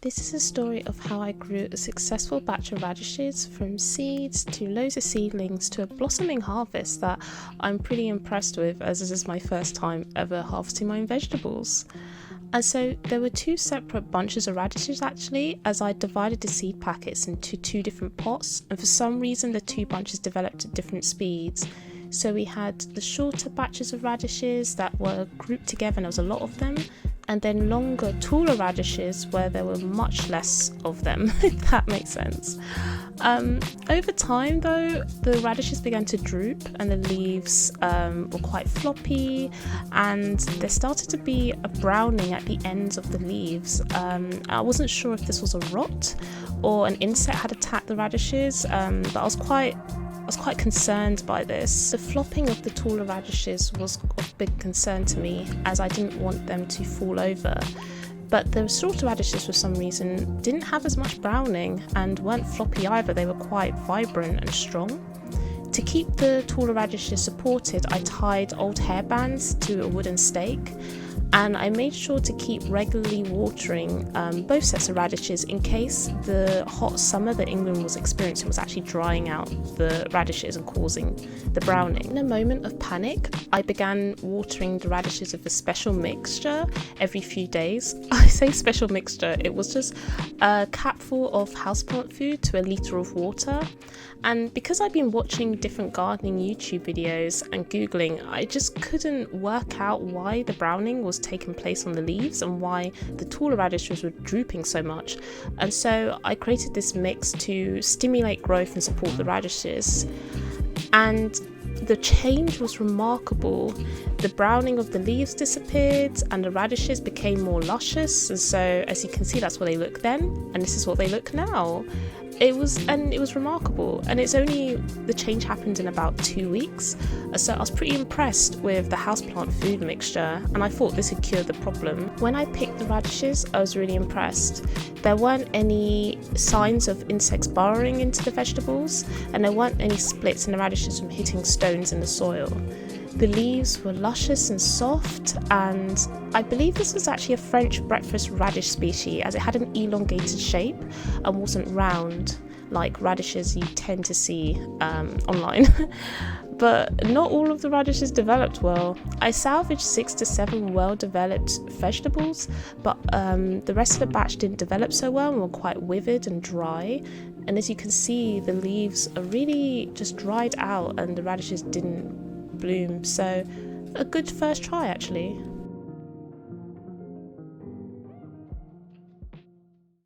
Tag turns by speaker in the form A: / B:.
A: This is a story of how I grew a successful batch of radishes from seeds to loads of seedlings to a blossoming harvest that I'm pretty impressed with, as this is my first time ever harvesting my own vegetables. And so there were two separate bunches of radishes actually, as I divided the seed packets into two different pots, and for some reason the two bunches developed at different speeds. So we had the shorter batches of radishes that were grouped together, and there was a lot of them, and then longer, taller radishes where there were much less of them, if that makes sense. Over time though, the radishes began to droop and the leaves were quite floppy, and there started to be a browning at the ends of the leaves. I wasn't sure if this was a rot or an insect had attacked the radishes, but I was quite concerned by this. The flopping of the taller radishes was of big concern to me, as I didn't want them to fall over. But the shorter radishes, for some reason, didn't have as much browning and weren't floppy either. They were quite vibrant and strong. To keep the taller radishes supported, I tied old hairbands to a wooden stake, and I made sure to keep regularly watering both sets of radishes in case the hot summer that England was experiencing was actually drying out the radishes and causing the browning. In a moment of panic, I began watering the radishes with a special mixture every few days. I say special mixture, it was just a capful of houseplant food to a litre of water. And because I'd been watching different gardening YouTube videos and Googling, I just couldn't work out why the browning was taking place on the leaves and why the taller radishes were drooping so much. And so I created this mix to stimulate growth and support the radishes. And the change was remarkable. The browning of the leaves disappeared and the radishes became more luscious. And so, as you can see, that's what they look then, and this is what they look now. It was remarkable, and the change happened in about 2 weeks, so I was pretty impressed with the houseplant food mixture, and I thought this would cure the problem. When I picked the radishes, I was really impressed. There weren't any signs of insects burrowing into the vegetables, and there weren't any splits in the radishes from hitting stones in the soil. The leaves were luscious and soft, and I believe this was actually a French breakfast radish species, as it had an elongated shape and wasn't round like radishes you tend to see online. But not all of the radishes developed well. I salvaged 6 to 7 well-developed vegetables, but the rest of the batch didn't develop so well and were quite withered and dry. And as you can see, the leaves are really just dried out and the radishes didn't bloom. So a good first try actually.